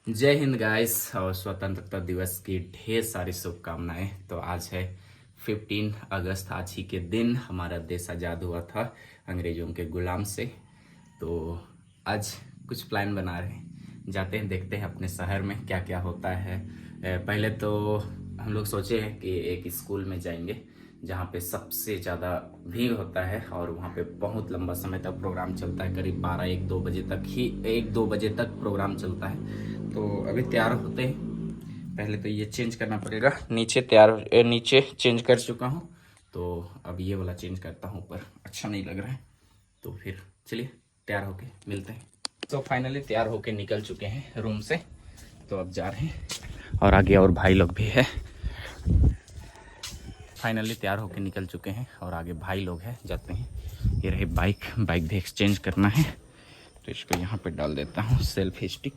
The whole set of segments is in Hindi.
जय हिंद गाइस और स्वतंत्रता दिवस की ढेर सारी शुभकामनाएं। तो आज है 15 अगस्त। आज ही के दिन हमारा देश आज़ाद हुआ था अंग्रेज़ों के गुलाम से। तो आज कुछ प्लान बना रहे हैं, जाते हैं देखते हैं अपने शहर में क्या क्या होता है। पहले तो हम लोग सोचे हैं कि एक स्कूल में जाएंगे जहाँ पे सबसे ज़्यादा भीड़ होता है और वहाँ पे बहुत लंबा समय तक प्रोग्राम चलता है, करीब 12-1-2 बजे तक ही 1-2 बजे तक प्रोग्राम चलता है। तो अभी तैयार होते हैं, पहले तो ये चेंज करना पड़ेगा। नीचे चेंज कर चुका हूँ, तो अब ये वाला चेंज करता हूँ, पर अच्छा नहीं लग रहा है। तो फिर चलिए तैयार होके मिलते हैं। तो फाइनली तैयार होके निकल चुके हैं रूम से, तो अब जा रहे हैं और आगे और भाई लोग भी है। फाइनली तैयार होके निकल चुके हैं और आगे भाई लोग हैं, जाते हैं। ये रहे बाइक भी एक्सचेंज करना है, तो इसको यहाँ पे डाल देता हूँ सेल्फी स्टिक।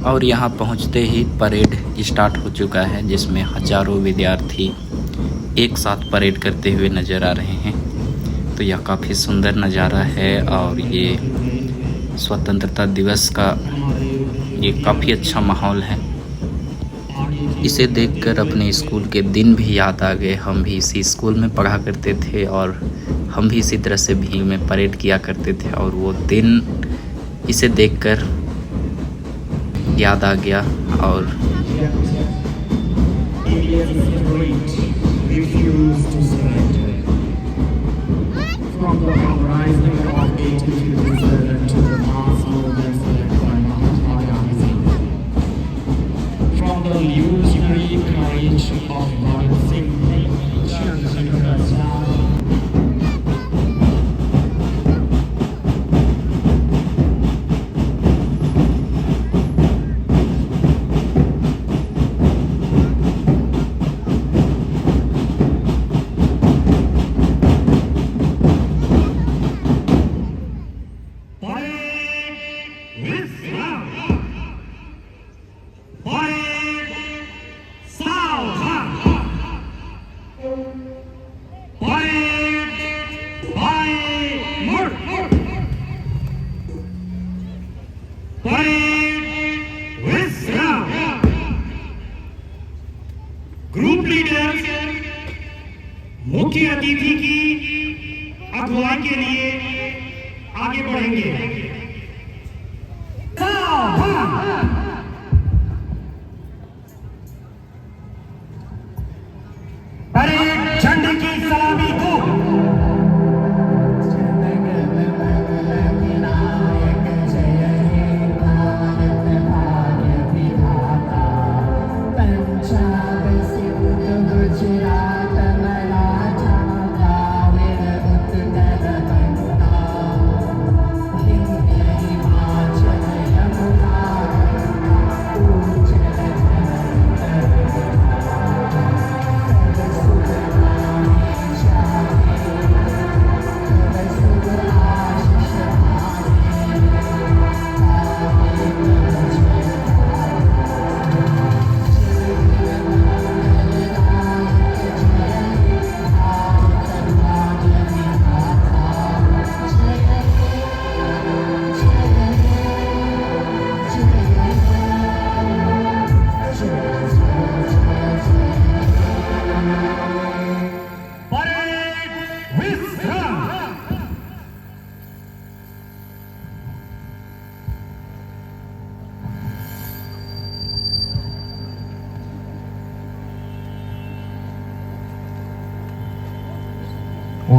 और यहाँ पहुँचते ही परेड स्टार्ट हो चुका है, जिसमें हजारों विद्यार्थी एक साथ परेड करते हुए नज़र आ रहे हैं। तो यह काफ़ी सुंदर नज़ारा है और ये स्वतंत्रता दिवस का ये काफ़ी अच्छा माहौल है। इसे देखकर अपने स्कूल के दिन भी याद आ गए। हम भी इसी स्कूल में पढ़ा करते थे और हम भी इसी तरह से भीड़ में परेड किया करते थे, और वो दिन इसे देखकर याद आ गया। और ग्रुप लीडर मुख्य अतिथि की अगुवाई के लिए आगे बढ़ेंगे। परेड झंडे की सलामी को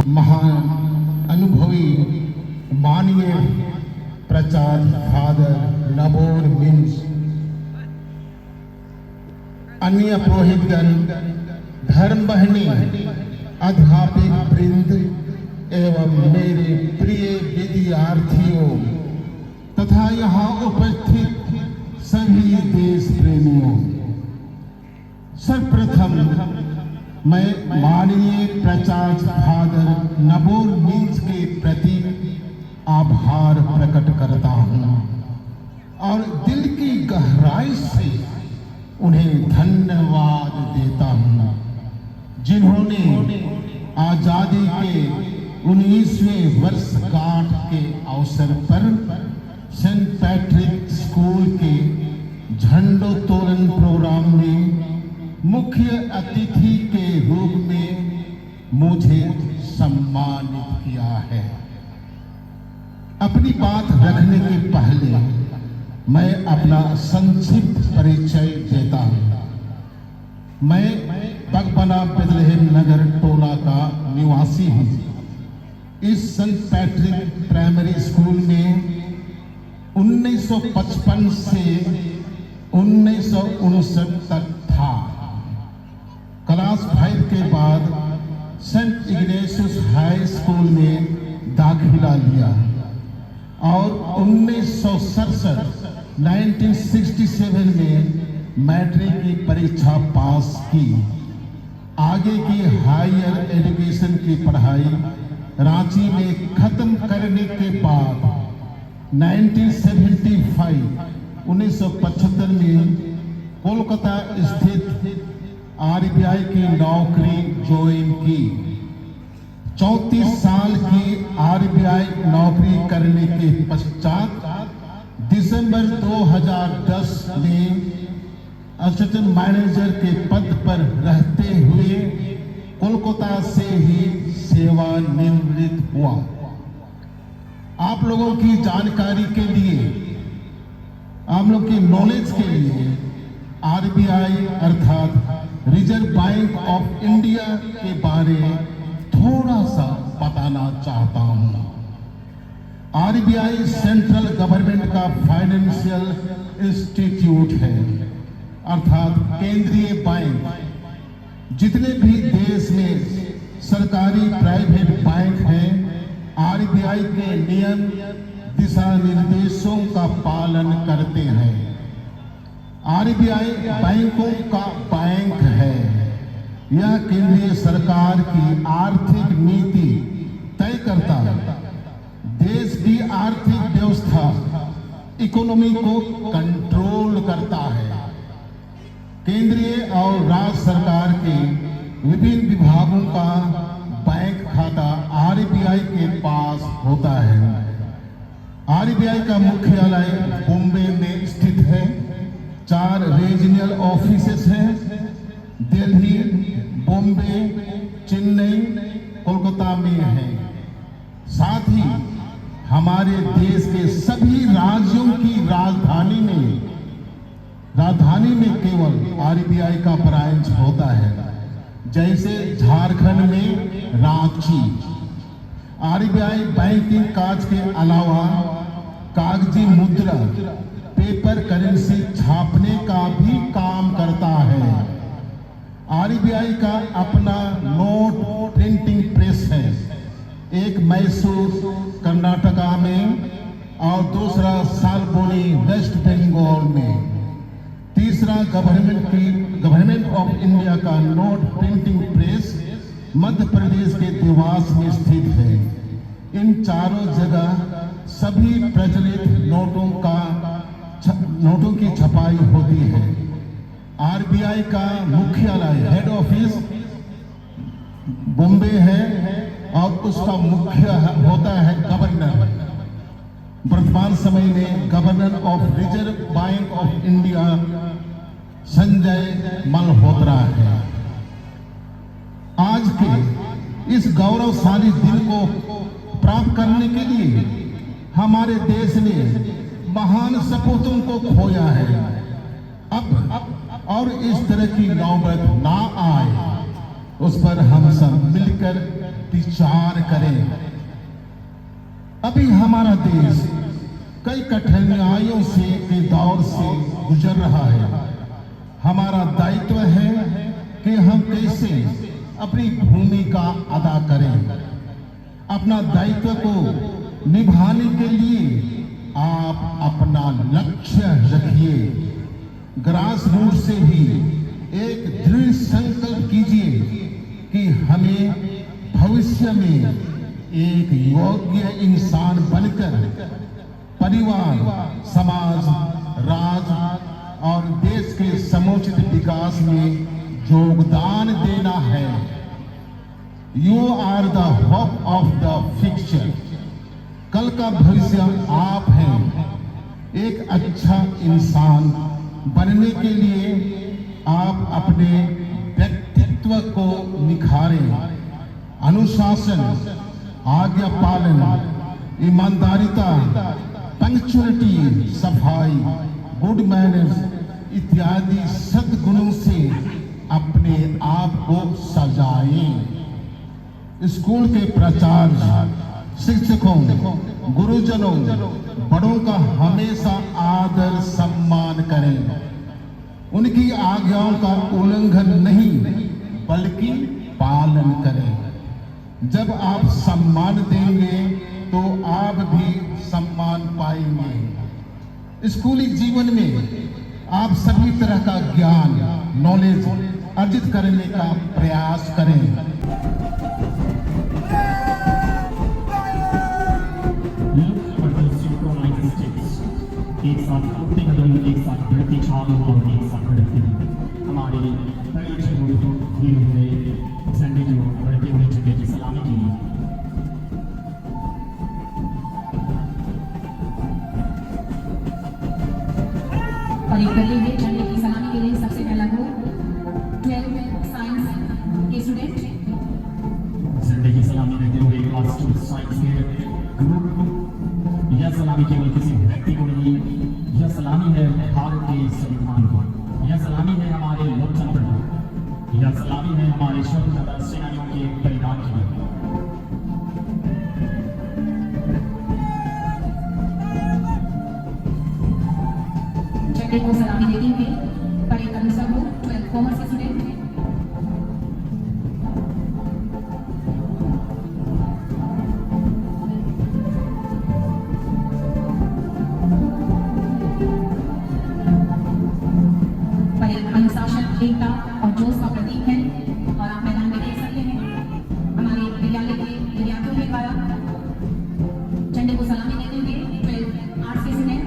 महान अनुभवी माननीय प्राचार्य फादर नबोर मिंज, अन्य पुरोहितगण, धर्म बहनी, अध्यापक वृंद एवं मेरे प्रिय विद्यार्थियों तथा यहाँ उपस्थित सभी देश प्रेमियों, सर्वप्रथम मैं माननीय प्राचार्य फादर नबोर मिंज के प्रति आभार प्रकट करता हूँ और दिल की गहराई से उन्हें धन्यवाद देता हूँ, जिन्होंने आजादी के 19वें वर्षगांठ के अवसर पर सेंट पैट्रिक स्कूल के झंडोत्तोलन प्रोग्राम में मुख्य अतिथि के रूप में मुझे सम्मानित किया है। अपनी बात रखने के पहले मैं अपना संक्षिप्त परिचय देता हूँ। मैं बगबना बेथलेहम नगर टोला का निवासी हूँ। इस सेंट पैट्रिक प्राइमरी स्कूल में 1955 से 1959 तक था। क्लास 5 के बाद सेंट इग्नेशियस हाई स्कूल में दाखिला लिया और 1967 में मैट्रिक की परीक्षा पास की। आगे की हायर एजुकेशन की पढ़ाई रांची में खत्म करने के बाद 1975 में कोलकाता स्थित आरबीआई की नौकरी ज्वाइन की। 34 साल की आरबीआई नौकरी करने के पश्चात दिसंबर 2010 में असिस्टेंट मैनेजर के पद पर रहते हुए कोलकाता से ही सेवानिवृत्त हुआ। आप लोगों की जानकारी के लिए, आप लोगों की नॉलेज के लिए आरबीआई अर्थात रिजर्व बैंक ऑफ इंडिया के बारे में थोड़ा सा बताना चाहता हूं। आरबीआई सेंट्रल गवर्नमेंट का फाइनेंशियल इंस्टीट्यूट है, अर्थात केंद्रीय बैंक। जितने भी देश में सरकारी प्राइवेट बैंक हैं, आरबीआई के नियम दिशा निर्देशों का पालन करते हैं। आरबीआई बैंकों का बैंक है। यह केंद्रीय सरकार की आर्थिक नीति तय करता है। देश की आर्थिक व्यवस्था, इकोनॉमी को कंट्रोल करता है। केंद्रीय और राज्य सरकार के विभिन्न विभागों का बैंक खाता आरबीआई के पास होता है। आरबीआई का मुख्यालय बॉम्बे में स्थित है। 4 रीजनल ऑफिसेस हैं, दिल्ली, बॉम्बे, चेन्नई, कोलकाता में है। साथ ही हमारे देश के सभी राज्यों की राजधानी में केवल आरबीआई का ब्रांच होता है। जैसे झारखंड में रांची। आरबीआई बैंकिंग काज के अलावा कागजी मुद्रा, पेपर करेंसी छापने का भी काम करता है। आरबीआई का अपना नोट प्रिंटिंग प्रेस है, एक मैसूर कर्नाटका में और दूसरा सालबोनी वेस्ट बंगाल में। तीसरा गवर्नमेंट ऑफ इंडिया का note printing press Madhya Pradesh के देवास में स्थित है। इन चारों जगह सभी प्रचलित नोटों की छपाई होती है। आरबीआई का मुख्यालय हेड ऑफिस बॉम्बे है और उसका मुख्य होता है गवर्नर। वर्तमान समय में governor of reserve bank of India Sanjay Malhotra है। आज के इस गौरवशाली दिन को प्राप्त करने के लिए हमारे देश ने महान सपूतों को खोया है। अब और इस तरह की नौबत ना आए, उस पर हम सब मिलकर विचार करें। अभी हमारा देश कई कठिनाइयों के दौर से गुजर रहा है। हमारा दायित्व है कि हम कैसे अपनी भूमिका अदा करें। अपना दायित्व को निभाने के लिए आप अपना लक्ष्य रखिए। ग्रास रूट से ही एक दृढ़ संकल्प कीजिए कि हमें भविष्य में एक योग्य इंसान बनकर परिवार, समाज, राज्य और देश के समुचित विकास में योगदान देना है। You are the hope of the future. कल का भविष्य आप हैं। एक अच्छा इंसान बनने के लिए आप अपने व्यक्तित्व को निखारें। अनुशासन, आज्ञा पालन, ईमानदारिता, पंक्चुअलिटी, सफाई, गुड मैनर्स इत्यादि सद्गुणों से अपने आप को सजाएं। स्कूल के प्राचार्य, शिक्षकों, गुरुजनों, बड़ों का हमेशा आदर सम्मान करें। उनकी आज्ञाओं का उल्लंघन नहीं बल्कि पालन करें। जब आप सम्मान देंगे तो आप भी सम्मान पाएंगे। स्कूली जीवन में आप सभी तरह का ज्ञान, नॉलेज अर्जित करने का प्रयास करें। एक साथ उठते कदम, एक साथ बढ़ती छाल और एक साथ बढ़ती हमारे कई जगहों को धीरे धीरे झंडे जो बढ़ते हुए झंडे की सलामी के लिए और एक कर लीजिए झंडे की सलामी के लिए सबसे पहला ग्रुप 12 साइंस के स्टूडेंट झंडे की सलामी देते हुए क्लास 2 साइंस के ग्रुप। यह सलामी केवल किसी व्यक्ति को नहीं, यह सलामी है भारत के संविधान को, यह सलामी है हमारे लोकतंत्र को, यह सलामी है हमारे स्वतंत्रता सेनानियों के बलिदान के लिए। झंडे को सलामी देते हुए परेड का दूसरा ग्रुप 12 कॉमर्स के स्टूडेंट एकता और जोश का प्रतीक है और आप मैदान में देख सकते हैं हमारे विद्यालय के विद्यार्थियों के द्वारा झंडे को सलामी देते हुए 12 आर्ट्स के स्टूडेंट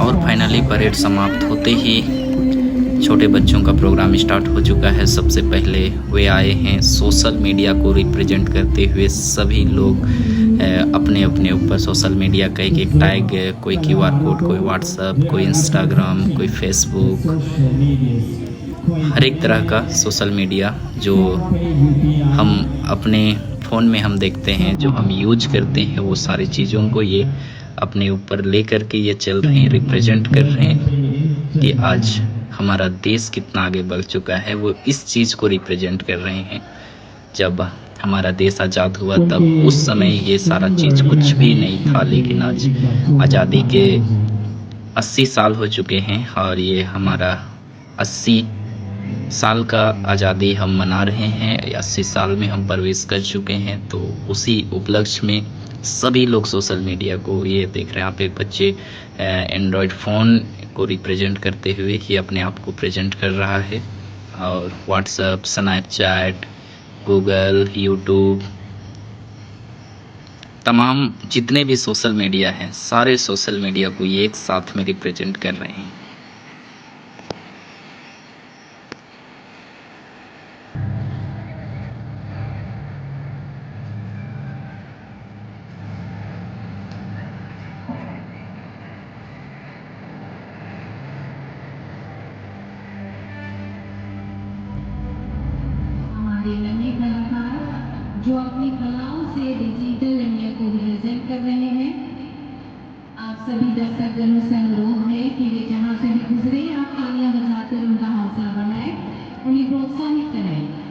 और फाइनली परेड समाप्त होते ही छोटे बच्चों का प्रोग्राम स्टार्ट हो चुका है। सबसे पहले वे आए हैं सोशल मीडिया को रिप्रेजेंट करते हुए। सभी लोग अपने अपने ऊपर सोशल मीडिया का एक टैग, कोई QR कोड, कोई व्हाट्सएप, कोई इंस्टाग्राम, कोई फेसबुक, हर एक तरह का सोशल मीडिया जो हम अपने फ़ोन में हम देखते हैं, जो हम यूज करते हैं, वो सारी चीज़ों को ये अपने ऊपर ले कर के ये चल रहे हैं, रिप्रेजेंट कर रहे हैं कि आज हमारा देश कितना आगे बढ़ चुका है। वो इस चीज़ को रिप्रेजेंट कर रहे हैं। जब हमारा देश आज़ाद हुआ तब उस समय ये सारा चीज़ कुछ भी नहीं था, लेकिन आज आज़ादी के 80 साल हो चुके हैं और ये हमारा 80 साल का आज़ादी हम मना रहे हैं। 80 साल में हम प्रवेश कर चुके हैं। तो उसी उपलक्ष्य में सभी लोग सोशल मीडिया को, ये देख रहे हैं आप, एक बच्चे एंड्रॉयड फ़ोन को रिप्रेजेंट करते हुए ही अपने आप को प्रेजेंट कर रहा है। और व्हाट्सएप, स्नैपचैट, गूगल, यूट्यूब, तमाम जितने भी सोशल मीडिया हैं, सारे सोशल मीडिया को ये एक साथ में रिप्रेजेंट कर रहे हैं। हमारे नन्हे कलाकार जो अपनी कलाओं से डिजिटल इंडिया को रिप्रेजेंट कर रहे हैं, आप सभी दर्शक जनों से अनुरोध है कि वे जहाँ से भी गुजरे आप तालियां बजाकर उनका हौसला बढ़ाएं, उन्हें प्रोत्साहित करें।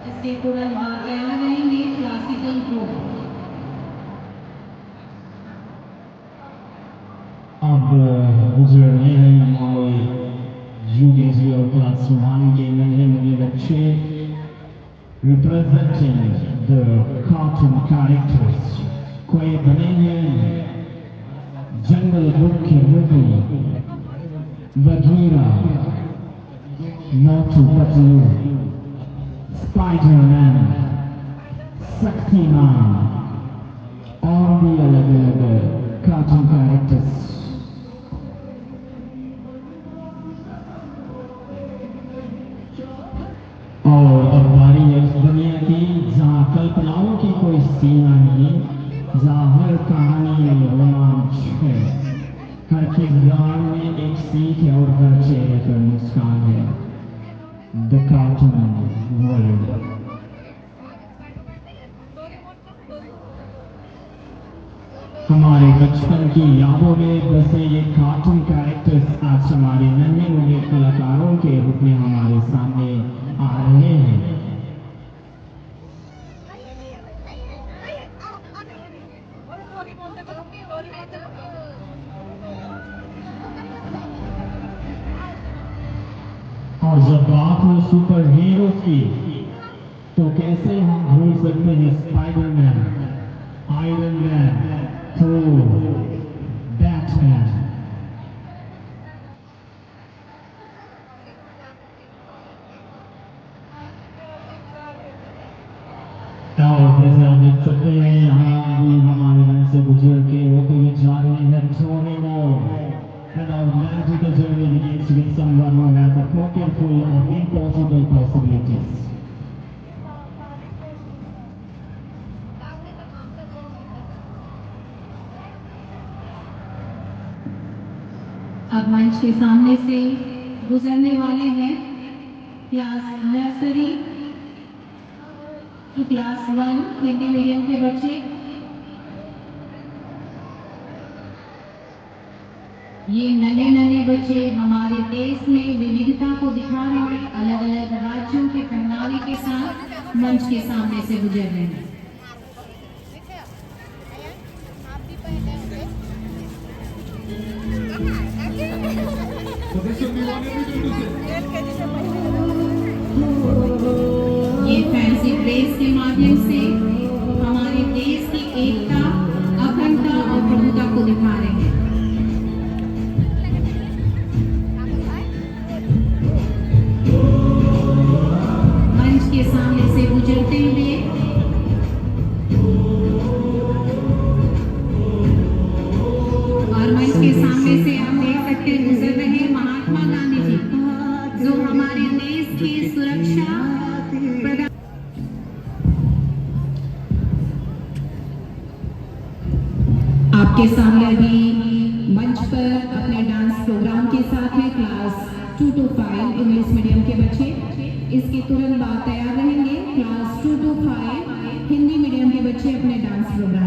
इससे तुरंत बाद तैयार रहेंगे क्लासिकल ग्रुप। अब गुजर रहे हैं हमारे UKG और क्लास 1 के नन्हे मुन्ने बच्चे, representing the cartoon characters। कोई बने हैं जंगल बुक के movie, Bagheera, Motu Patlu, Spiderman, Shaktimaan और भी अलग अलग कार्टून कैरेक्टर्स। और अब बारी है उस दुनिया की जहाँ कल्पनाओं की कोई सीमा नहीं, जहाँ हर कहानी में रोमांच है, हर किरदार में एक सीख है और हर चेहरे पर मुस्कान है। The cartoon world. हमारे बचपन की यादों में बसे ये कार्टून कैरेक्टर्स आज हमारे नन्हे मुन्ने कलाकारों के रूप में हमारे सामने आ रहे हैं। और जब बात हो सुपर हीरो की, तो कैसे हम भूल सकते हैं स्पाइडरमैन, आयरन मैन, थोर, बैटमैन। और जैसे आप देख सकते हैं यहाँ भी हमारे मन से गुजर के होते हुए जा रहे हैं टोरेनो। And our magical journey begins with someone who has a pocket full of impossible possibilities. अब मंच के सामने से गुजरने वाले हैं class nursery to class 1 Hindi medium के बच्चे। ये नन्हे नन्हे बच्चे हमारे देश में विविधता को दिखा रहे हैं, अलग अलग राज्यों के पहनावे के साथ मंच के सामने से गुजर रहे हैं। ये फैंसी ड्रेस के माध्यम से हमारे देश की एकता, अखंडता और प्रभुता को दिखा रहे हैं। मंच के सामने से गुजरते हुए और मंच के सामने से आप देख सकते हैं गुजर रहे हैं महात्मा गांधी जी, जो हमारे देश की सुरक्षा प्रदान। आपके सामने अभी मंच पर अपने डांस प्रोग्राम के साथ है क्लास 2 to 5 इंग्लिश मीडियम के बच्चे। इसके तुरंत बाद तैयार रहेंगे क्लास 2 to 5 हिंदी मीडियम के बच्चे अपने डांस प्रोग्राम